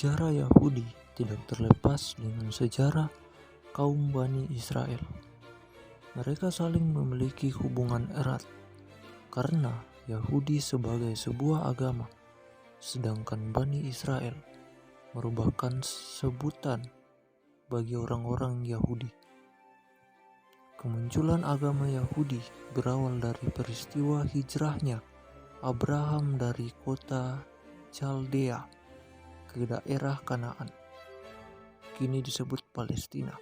Sejarah Yahudi tidak terlepas dengan sejarah kaum Bani Israel. Mereka saling memiliki hubungan erat karena Yahudi sebagai sebuah agama, sedangkan Bani Israel merupakan sebutan bagi orang-orang Yahudi. Kemunculan agama Yahudi berawal dari peristiwa hijrahnya Abraham dari kota Chaldea ke daerah Kanaan, kini disebut Palestina,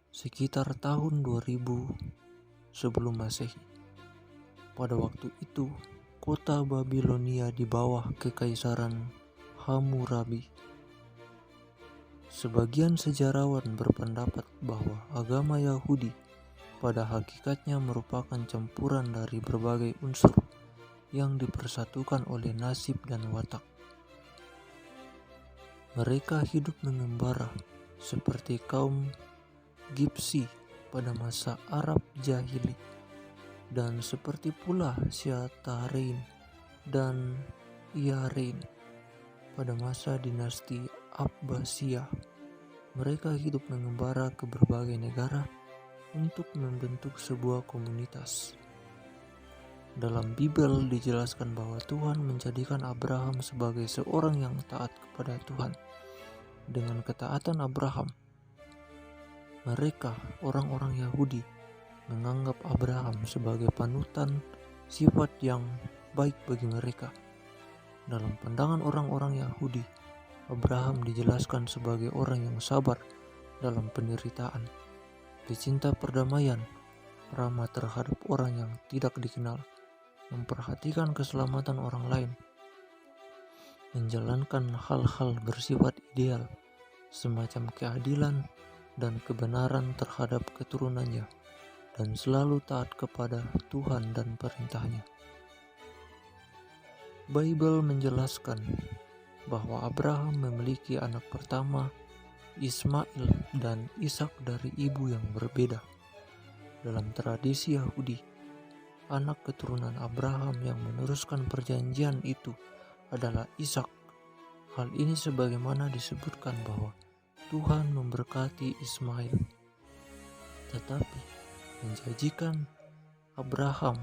sekitar tahun 2000 sebelum Masehi. Pada waktu itu, kota Babilonia di bawah kekaisaran Hammurabi. Sebagian sejarawan berpendapat bahwa agama Yahudi pada hakikatnya merupakan campuran dari berbagai unsur yang dipersatukan oleh nasib dan watak. Mereka hidup mengembara seperti kaum Gipsi pada masa Arab Jahili, dan seperti pula Syatarein dan Yarein pada masa dinasti Abbasiyah. Mereka hidup mengembara ke berbagai negara untuk membentuk sebuah komunitas. Dalam Bible dijelaskan bahwa Tuhan menjadikan Abraham sebagai seorang yang taat kepada Tuhan. Dengan ketaatan Abraham, mereka, orang-orang Yahudi, menganggap Abraham sebagai panutan sifat yang baik bagi mereka. Dalam pandangan orang-orang Yahudi, Abraham dijelaskan sebagai orang yang sabar dalam penderitaan, pecinta perdamaian, ramah terhadap orang yang tidak dikenal, memperhatikan keselamatan orang lain, menjalankan hal-hal bersifat ideal semacam keadilan dan kebenaran terhadap keturunannya, dan selalu taat kepada Tuhan dan perintahnya. Bible menjelaskan bahwa Abraham memiliki anak pertama, Ismail dan Ishak, dari ibu yang berbeda. Dalam tradisi Yahudi, anak keturunan Abraham yang meneruskan perjanjian itu adalah Ishak. Hal ini sebagaimana disebutkan bahwa Tuhan memberkati Ismail, tetapi menjanjikan Abraham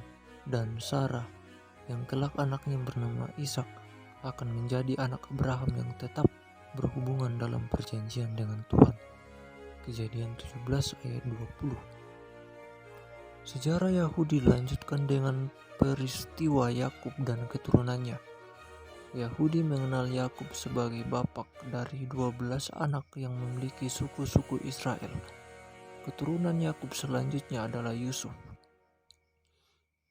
dan Sarah yang kelak anaknya bernama Ishak akan menjadi anak Abraham yang tetap berhubungan dalam perjanjian dengan Tuhan. Kejadian 17 ayat 20. Sejarah Yahudi dilanjutkan dengan peristiwa Yakub dan keturunannya. Yahudi mengenal Yakub sebagai bapak dari 12 anak yang memiliki suku-suku Israel. Keturunan Yakub selanjutnya adalah Yusuf.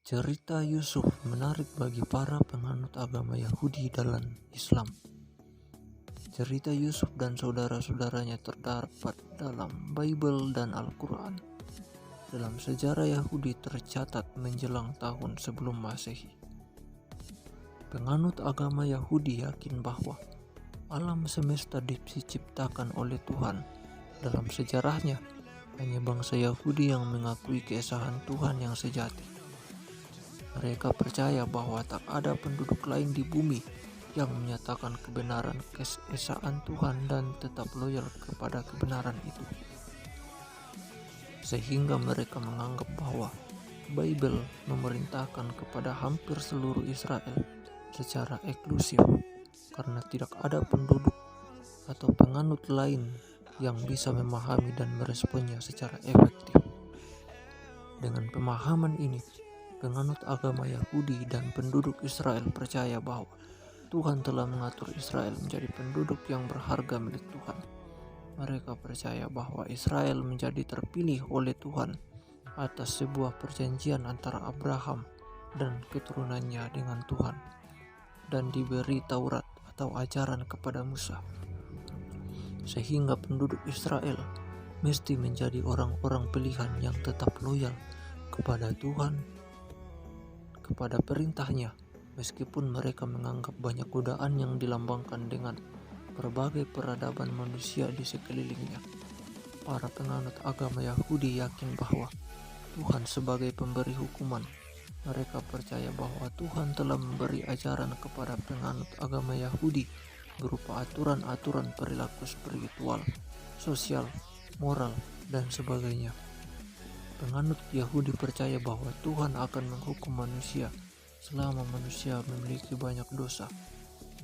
Cerita Yusuf menarik bagi para penganut agama Yahudi dalam Islam. Cerita Yusuf dan saudara-saudaranya terdapat dalam Bible dan Al-Quran. Dalam sejarah Yahudi tercatat menjelang tahun sebelum Masehi. Penganut agama Yahudi yakin bahwa alam semesta diciptakan oleh Tuhan. Dalam sejarahnya, hanya bangsa Yahudi yang mengakui keesahan Tuhan yang sejati. Mereka percaya bahwa tak ada penduduk lain di bumi yang menyatakan kebenaran keesaan Tuhan dan tetap loyal kepada kebenaran itu. Sehingga mereka menganggap bahwa Bible memerintahkan kepada hampir seluruh Israel secara eksklusif, karena tidak ada penduduk atau penganut lain yang bisa memahami dan meresponnya secara efektif. Dengan pemahaman ini, penganut agama Yahudi dan penduduk Israel percaya bahwa Tuhan telah mengatur Israel menjadi penduduk yang berharga milik Tuhan. Mereka percaya bahwa Israel menjadi terpilih oleh Tuhan atas sebuah perjanjian antara Abraham dan keturunannya dengan Tuhan, dan diberi Taurat atau ajaran kepada Musa. Sehingga penduduk Israel mesti menjadi orang-orang pilihan yang tetap loyal kepada Tuhan, kepada perintahnya, meskipun mereka menganggap banyak godaan yang dilambangkan dengan berbagai peradaban manusia di sekelilingnya. Para penganut agama Yahudi yakin bahwa Tuhan sebagai pemberi hukuman. Mereka percaya bahwa Tuhan telah memberi ajaran kepada penganut agama Yahudi berupa aturan-aturan perilaku spiritual, sosial, moral, dan sebagainya. Penganut Yahudi percaya bahwa Tuhan akan menghukum manusia selama manusia memiliki banyak dosa.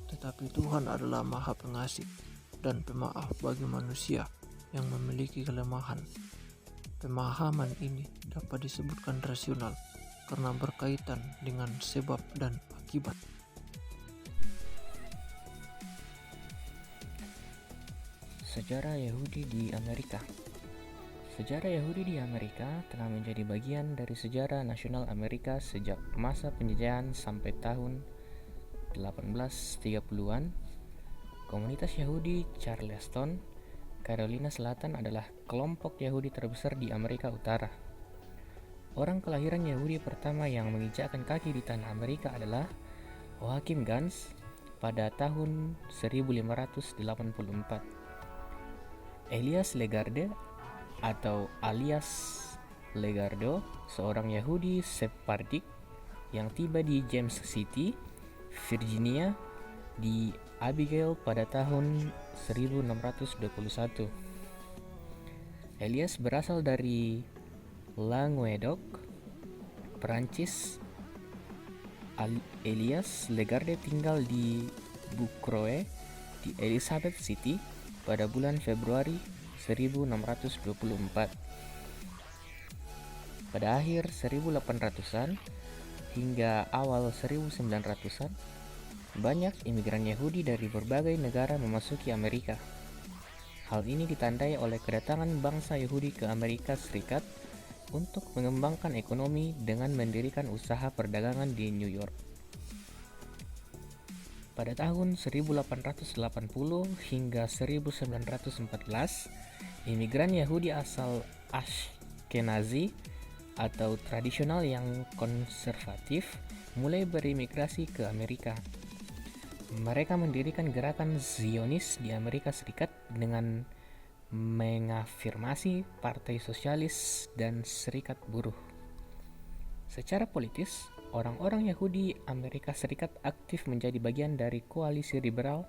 Tetapi Tuhan adalah Maha Pengasih dan pemaaf bagi manusia yang memiliki kelemahan. Pemahaman ini dapat disebutkan rasional karena berkaitan dengan sebab dan akibat. Sejarah Yahudi di Amerika. Sejarah Yahudi di Amerika telah menjadi bagian dari sejarah nasional Amerika sejak masa penjajahan sampai tahun 1830-an. Komunitas Yahudi Charleston, Carolina Selatan adalah kelompok Yahudi terbesar di Amerika Utara. Orang kelahiran Yahudi pertama yang menginjakkan kaki di tanah Amerika adalah Joachim Gans pada tahun 1584. Elias Legarde atau alias Legardo, seorang Yahudi Sephardic yang tiba di James City, Virginia di Abigail pada tahun 1621. Elias berasal dari Languedoc, Perancis. Elias Legarde tinggal di Bucroe di Elizabeth City pada bulan Februari 1624. Pada akhir 1800-an hingga awal 1900-an, banyak imigran Yahudi dari berbagai negara memasuki Amerika. Hal ini ditandai oleh kedatangan bangsa Yahudi ke Amerika Serikat untuk mengembangkan ekonomi dengan mendirikan usaha perdagangan di New York. Pada tahun 1880 hingga 1914, imigran Yahudi asal Ashkenazi atau tradisional yang konservatif mulai berimigrasi ke Amerika. Mereka mendirikan gerakan Zionis di Amerika Serikat dengan mengafirmasi Partai Sosialis dan Serikat Buruh. Secara politis, orang-orang Yahudi Amerika Serikat aktif menjadi bagian dari koalisi liberal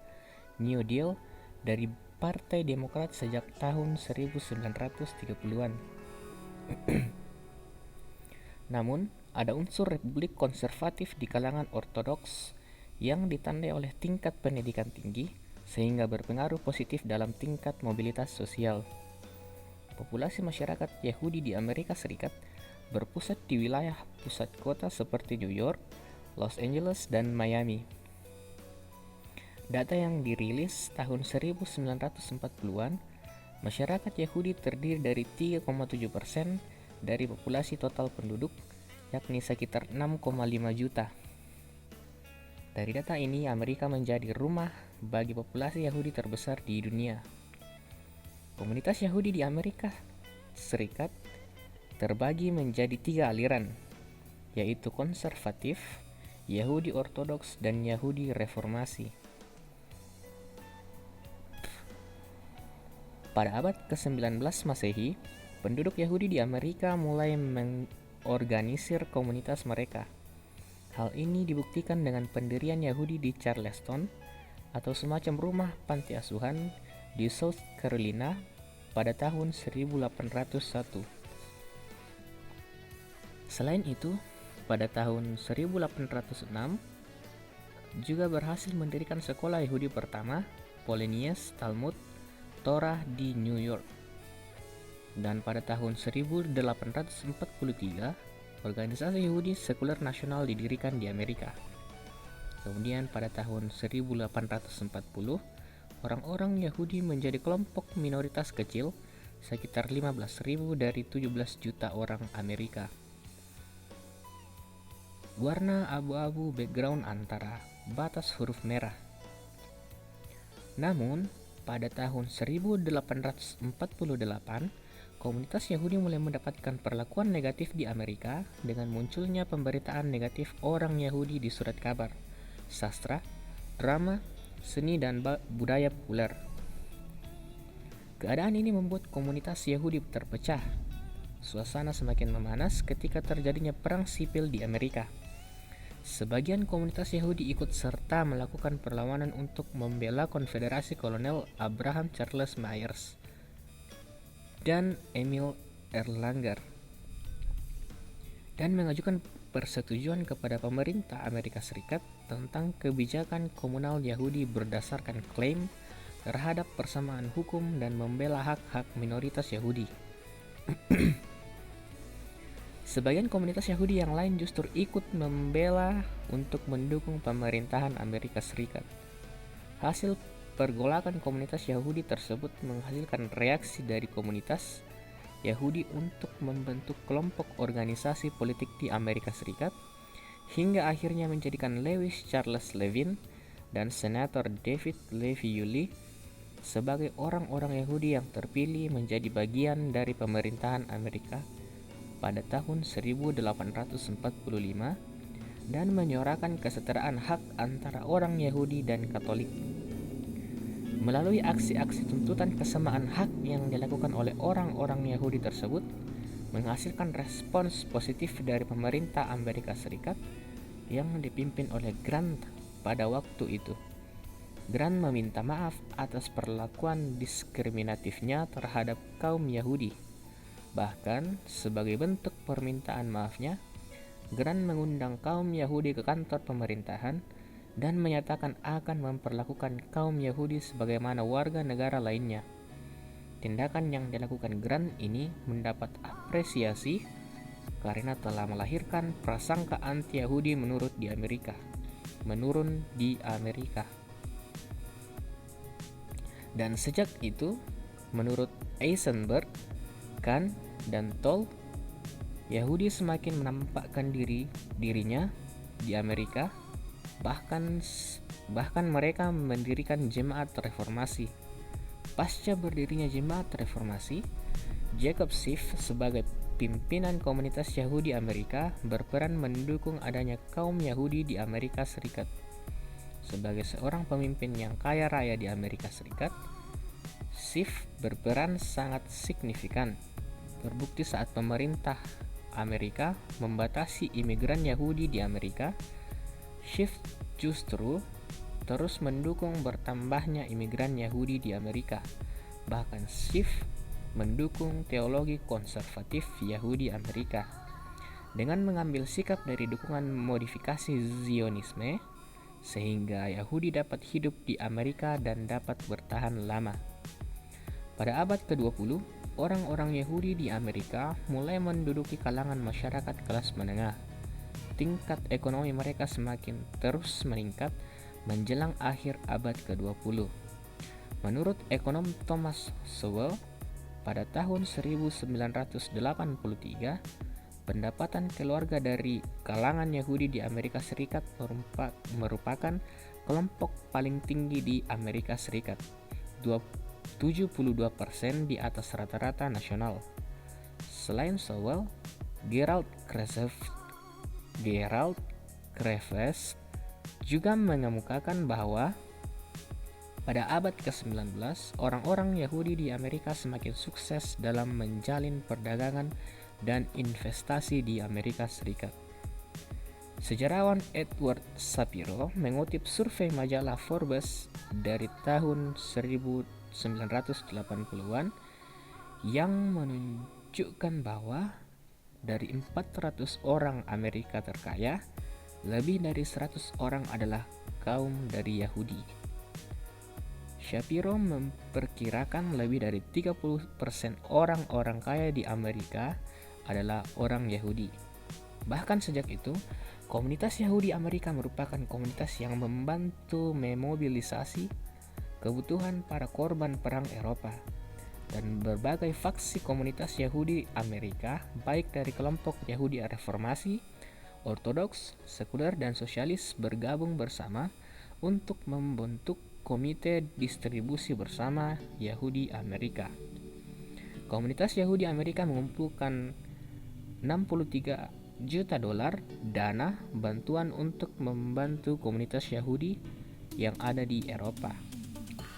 New Deal dari Partai Demokrat sejak tahun 1930-an. Namun, ada unsur republik konservatif di kalangan ortodoks yang ditandai oleh tingkat pendidikan tinggi sehingga berpengaruh positif dalam tingkat mobilitas sosial. Populasi masyarakat Yahudi di Amerika Serikat berpusat di wilayah pusat kota seperti New York, Los Angeles, dan Miami. Data yang dirilis tahun 1940-an, masyarakat Yahudi terdiri dari 3,7% dari populasi total penduduk, yakni sekitar 6,5 juta. Dari data ini, Amerika menjadi rumah bagi populasi Yahudi terbesar di dunia. Komunitas Yahudi di Amerika Serikat terbagi menjadi 3 aliran, yaitu konservatif, Yahudi Ortodoks, dan Yahudi Reformasi. Pada abad ke-19 Masehi, penduduk Yahudi di Amerika mulai mengorganisir komunitas mereka. Hal ini dibuktikan dengan pendirian Yahudi di Charleston atau semacam rumah panti asuhan di South Carolina pada tahun 1801. Selain itu, pada tahun 1806 juga berhasil mendirikan sekolah Yahudi pertama, Polonius Talmud Torah di New York. Dan pada tahun 1843, organisasi Yahudi sekuler nasional didirikan di Amerika. Kemudian pada tahun 1840, orang-orang Yahudi menjadi kelompok minoritas kecil, sekitar 15.000 dari 17 juta orang Amerika. Warna abu-abu background antara batas huruf merah. Namun, pada tahun 1848, komunitas Yahudi mulai mendapatkan perlakuan negatif di Amerika dengan munculnya pemberitaan negatif orang Yahudi di surat kabar, sastra, drama, seni, dan budaya populer. Keadaan ini membuat komunitas Yahudi terpecah. Suasana semakin memanas ketika terjadinya perang sipil di Amerika. Sebagian komunitas Yahudi ikut serta melakukan perlawanan untuk membela Konfederasi Kolonel Abraham Charles Myers dan Emil Erlanger dan mengajukan persetujuan kepada pemerintah Amerika Serikat tentang kebijakan komunal Yahudi berdasarkan klaim terhadap persamaan hukum dan membela hak-hak minoritas Yahudi. Sebagian komunitas Yahudi yang lain justru ikut membela untuk mendukung pemerintahan Amerika Serikat. Hasil pergolakan komunitas Yahudi tersebut menghasilkan reaksi dari komunitas Yahudi untuk membentuk kelompok organisasi politik di Amerika Serikat, hingga akhirnya menjadikan Lewis Charles Levin dan Senator David Levy Yulee sebagai orang-orang Yahudi yang terpilih menjadi bagian dari pemerintahan Amerika pada tahun 1845 dan menyuarakan kesetaraan hak antara orang Yahudi dan Katolik. Melalui aksi-aksi tuntutan kesamaan hak yang dilakukan oleh orang-orang Yahudi tersebut, menghasilkan respons positif dari pemerintah Amerika Serikat yang dipimpin oleh Grant pada waktu itu. Grant meminta maaf atas perlakuan diskriminatifnya terhadap kaum Yahudi. Bahkan, sebagai bentuk permintaan maafnya, Grant mengundang kaum Yahudi ke kantor pemerintahan dan menyatakan akan memperlakukan kaum Yahudi sebagaimana warga negara lainnya. Tindakan yang dilakukan Grant ini mendapat apresiasi karena telah melahirkan prasangka anti-Yahudi menurun di Amerika. Dan sejak itu, menurut Eisenberg, Kahn, dan Toll, Yahudi semakin menampakkan dirinya di Amerika, bahkan mereka mendirikan Jemaat Reformasi. Pasca berdirinya Jemaat Reformasi, Jacob Schiff sebagai pimpinan komunitas Yahudi Amerika berperan mendukung adanya kaum Yahudi di Amerika Serikat. Sebagai seorang pemimpin yang kaya raya di Amerika Serikat, Schiff berperan sangat signifikan. Terbukti saat pemerintah Amerika membatasi imigran Yahudi di Amerika, Schiff justru terus mendukung bertambahnya imigran Yahudi di Amerika. Bahkan Schiff mendukung teologi konservatif Yahudi Amerika. Dengan mengambil sikap dari dukungan modifikasi Zionisme, sehingga Yahudi dapat hidup di Amerika dan dapat bertahan lama. Pada abad ke-20, orang-orang Yahudi di Amerika mulai menduduki kalangan masyarakat kelas menengah. Tingkat ekonomi mereka semakin terus meningkat menjelang akhir abad ke-20. Menurut ekonom Thomas Sowell, pada tahun 1983, pendapatan keluarga dari kalangan Yahudi di Amerika Serikat merupakan kelompok paling tinggi di Amerika Serikat, 72% di atas rata-rata nasional. Selain Sowell, Gerald Krefest juga mengemukakan bahwa pada abad ke-19, orang-orang Yahudi di Amerika semakin sukses dalam menjalin perdagangan dan investasi di Amerika Serikat. Sejarawan Edward Shapiro mengutip survei majalah Forbes dari tahun 1980-an yang menunjukkan bahwa dari 400 orang Amerika terkaya, lebih dari 100 orang adalah kaum dari Yahudi. Shapiro memperkirakan lebih dari 30% orang-orang kaya di Amerika adalah orang Yahudi. Bahkan sejak itu, komunitas Yahudi Amerika merupakan komunitas yang membantu memobilisasi kebutuhan para korban perang Eropa. Dan berbagai faksi komunitas Yahudi Amerika, baik dari kelompok Yahudi Reformasi, Ortodoks, sekuler, dan sosialis bergabung bersama untuk membentuk Komite Distribusi Bersama Yahudi Amerika. Komunitas Yahudi Amerika mengumpulkan $63 juta dana bantuan untuk membantu komunitas Yahudi yang ada di Eropa.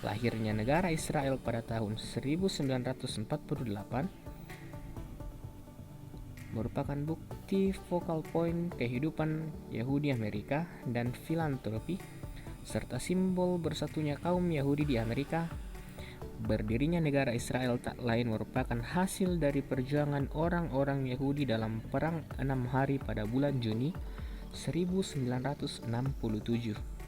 Lahirnya negara Israel pada tahun 1948 merupakan bukti focal point kehidupan Yahudi Amerika dan filantropi, serta simbol bersatunya kaum Yahudi di Amerika. Berdirinya negara Israel tak lain merupakan hasil dari perjuangan orang-orang Yahudi dalam Perang 6 Hari pada bulan Juni 1967.